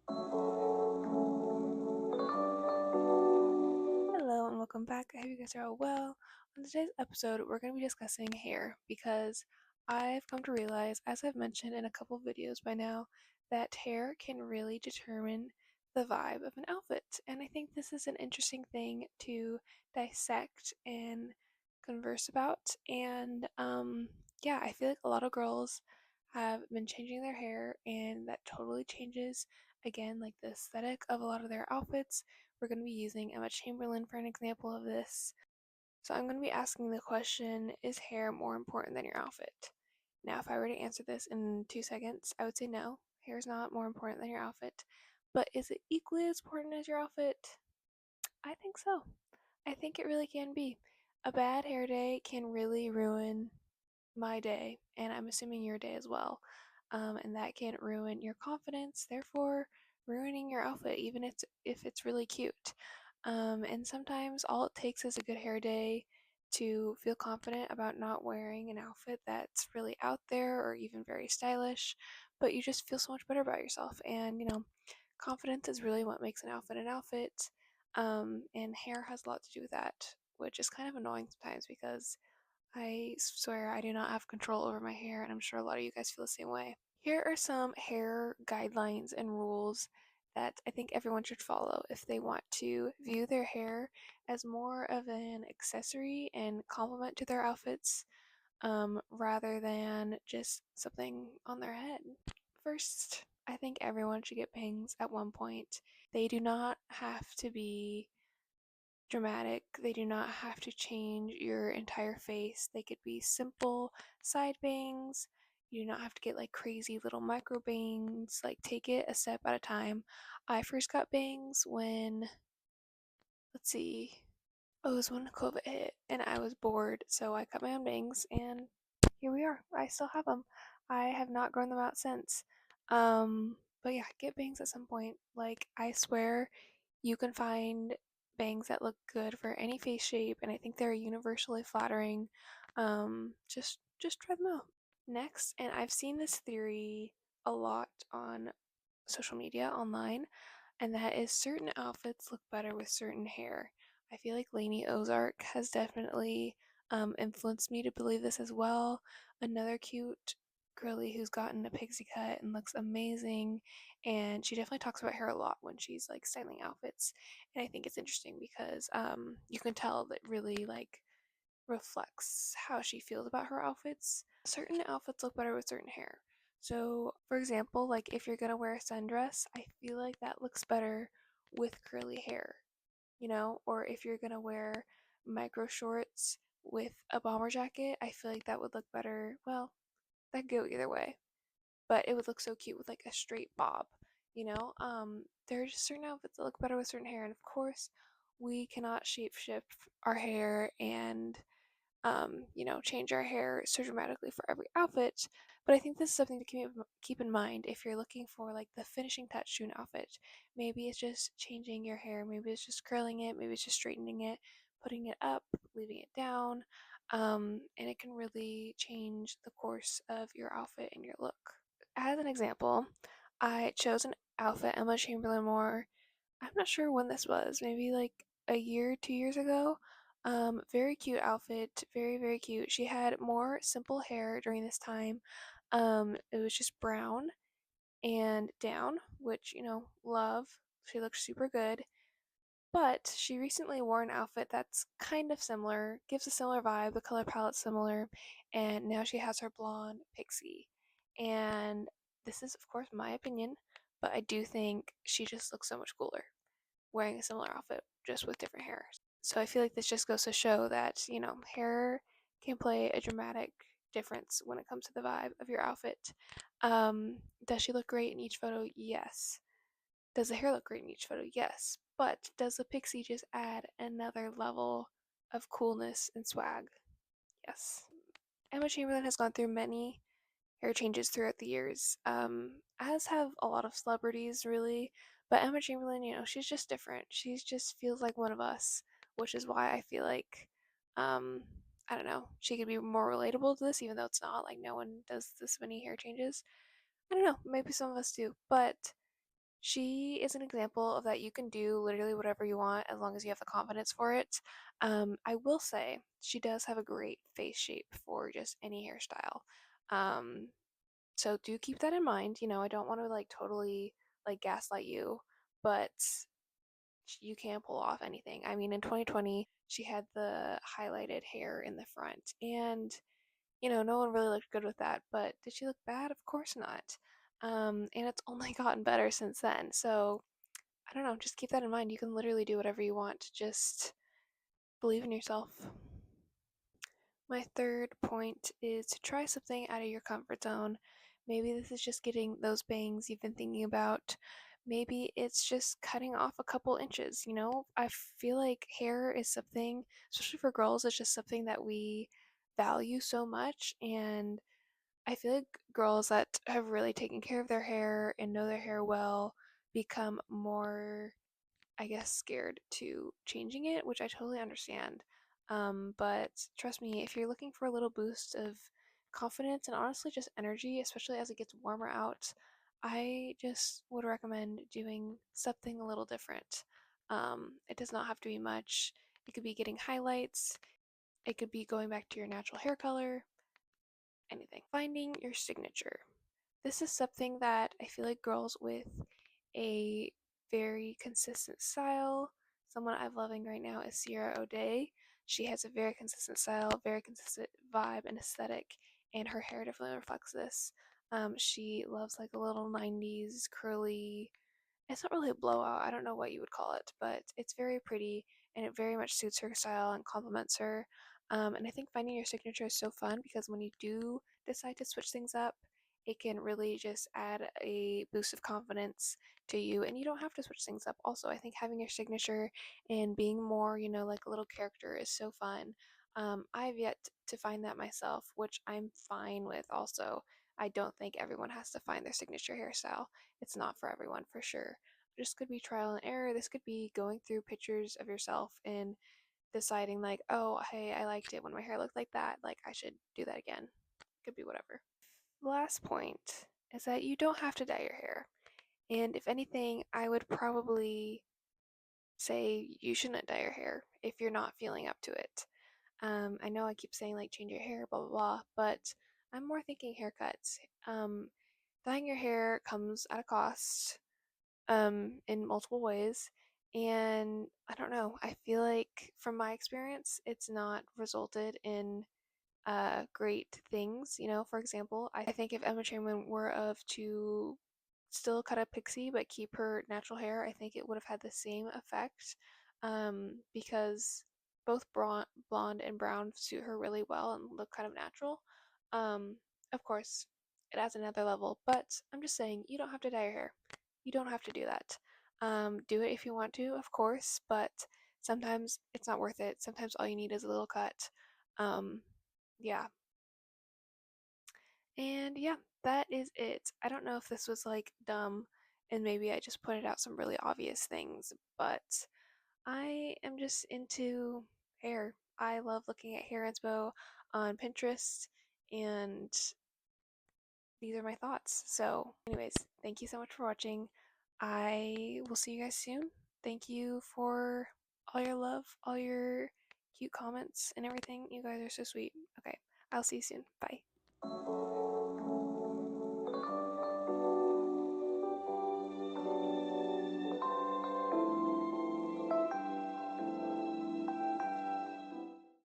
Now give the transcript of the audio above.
Hello and welcome back. I hope you guys are all well. On today's episode, we're going to be discussing hair because I've come to realize, as I've mentioned in a couple of videos by now, that hair can really determine the vibe of an outfit. And I think this is an interesting thing to dissect and converse about. And yeah, I feel like a lot of girls have been changing their hair, and that totally changes, again, like the aesthetic of a lot of their outfits. We're going to be using Emma Chamberlain for an example of this. So I'm going to be asking the question, is hair more important than your outfit? Now, if I were to answer this in 2 seconds, I would say no. Hair is not more important than your outfit. But is it equally as important as your outfit? I think so. I think it really can be. A bad hair day can really ruin my day, and I'm assuming your day as well. And that can ruin your confidence, therefore ruining your outfit, even if it's really cute. And sometimes all it takes is a good hair day to feel confident about not wearing an outfit that's really out there or even very stylish, but you just feel so much better about yourself. And confidence is really what makes an outfit an outfit. And hair has a lot to do with that, which is kind of annoying sometimes because I swear I do not have control over my hair, and I'm sure a lot of you guys feel the same way. Here are some hair guidelines and rules that I think everyone should follow if they want to view their hair as more of an accessory and complement to their outfits, rather than just something on their head. First, I think everyone should get bangs at one point. They do not have to be dramatic. They do not have to change your entire face. They could be simple side bangs. You do not have to get like crazy little micro bangs. Like, take it a step at a time. I first got bangs when, let's see, it was when COVID hit and I was bored, so I cut my own bangs, and here we are. I still have them. I have not grown them out since. But yeah, get bangs at some point. Like, I swear you can find bangs that look good for any face shape, and I think they're universally flattering. Just try them out. Next, and I've seen this theory a lot on social media online, and that is certain outfits look better with certain hair. I feel like Lainey Ozark has definitely influenced me to believe this as well. Another cute girly who's gotten a pixie cut and looks amazing, and she definitely talks about hair a lot when she's like styling outfits. And I think it's interesting because you can tell that really like reflects how she feels about her outfits. Certain outfits look better with certain hair. So, for example, like if you're gonna wear a sundress, I feel like that looks better with curly hair, or if you're gonna wear micro shorts with a bomber jacket, I feel like that would look better. Well, that could go either way, but it would look so cute with like a straight bob, there are just certain outfits that look better with certain hair, and of course, we cannot shape shift our hair and change our hair so dramatically for every outfit. But I think this is something to keep in mind if you're looking for like the finishing touch to an outfit. Maybe it's just changing your hair, maybe it's just curling it, maybe it's just straightening it, putting it up, leaving it down, and it can really change the course of your outfit and your look. As an example, I chose an outfit Emma Chamberlain wore. I'm not sure when this was, maybe like a year, 2 years ago. Very cute outfit, very, very cute. She had more simple hair during this time. It was just brown and down, which, love. She looked super good. But she recently wore an outfit that's kind of similar, gives a similar vibe, the color palette's similar, and now she has her blonde pixie. And this is, of course, my opinion, but I do think she just looks so much cooler wearing a similar outfit just with different hair. So I feel like this just goes to show that, hair can play a dramatic difference when it comes to the vibe of your outfit. Does she look great in each photo? Yes. Does the hair look great in each photo? Yes. But does the pixie just add another level of coolness and swag? Yes. Emma Chamberlain has gone through many hair changes throughout the years, as have a lot of celebrities, really. But Emma Chamberlain, she's just different. She just feels like one of us, which is why I feel like, um, I don't know, she could be more relatable to this, even though it's not. Like, no one does this many hair changes. I don't know, maybe some of us do. But She is an example of that you can do literally whatever you want as long as you have the confidence for it. I will say she does have a great face shape for just any hairstyle. Um, so do keep that in mind. I don't want to like totally like gaslight you, but you can pull off anything. I mean, in 2020, she had the highlighted hair in the front, and no one really looked good with that. But did she look bad? Of course not. And it's only gotten better since then. So I don't know, just keep that in mind. You can literally do whatever you want. Just believe in yourself. My third point is to try something out of your comfort zone. Maybe this is just getting those bangs you've been thinking about. Maybe it's just cutting off a couple inches. I feel like hair is something, especially for girls, it's just something that we value so much. And I feel like girls that have really taken care of their hair and know their hair well become more, I guess, scared to changing it, which I totally understand. But trust me, if you're looking for a little boost of confidence and honestly just energy, especially as it gets warmer out, I just would recommend doing something a little different. It does not have to be much. It could be getting highlights, it could be going back to your natural hair color, anything. Finding your signature. This is something that I feel like girls with a very consistent style. Someone I'm loving right now is Sierra O'Day. She has a very consistent style, very consistent vibe and aesthetic, and her hair definitely reflects this. She loves like a little 90s curly, it's not really a blowout. I don't know what you would call it, but it's very pretty and it very much suits her style and complements her. And I think finding your signature is so fun because when you do decide to switch things up, it can really just add a boost of confidence to you. And you don't have to switch things up. Also, I think having your signature and being more, like a little character is so fun. I've yet to find that myself, which I'm fine with also. I don't think everyone has to find their signature hairstyle. It's not for everyone for sure. This could be trial and error. This could be going through pictures of yourself and deciding, like, oh, hey, I liked it when my hair looked like that. Like, I should do that again. Could be whatever. The last point is that you don't have to dye your hair. And if anything, I would probably say you shouldn't dye your hair if you're not feeling up to it. I know I keep saying, like, change your hair, blah, blah, blah, but I'm more thinking haircuts. Dyeing your hair comes at a cost in multiple ways. And I don't know, I feel like from my experience, it's not resulted in great things. For example, I think if Emma Chamberlain were of to still cut a pixie but keep her natural hair, I think it would have had the same effect because both blonde and brown suit her really well and look kind of natural. Um, of course, it adds another level, but I'm just saying you don't have to dye your hair. You don't have to do that. Do it if you want to, of course, but sometimes it's not worth it. Sometimes all you need is a little cut. Um, yeah. And yeah, that is it. I don't know if this was like dumb and maybe I just pointed out some really obvious things, but I am just into hair. I love looking at hair inspo on Pinterest, and these are my thoughts. So, anyways, thank you so much for watching. I will see you guys soon. Thank you for all your love, all your cute comments, and everything. You guys are so sweet. Okay, I'll see you soon. Bye.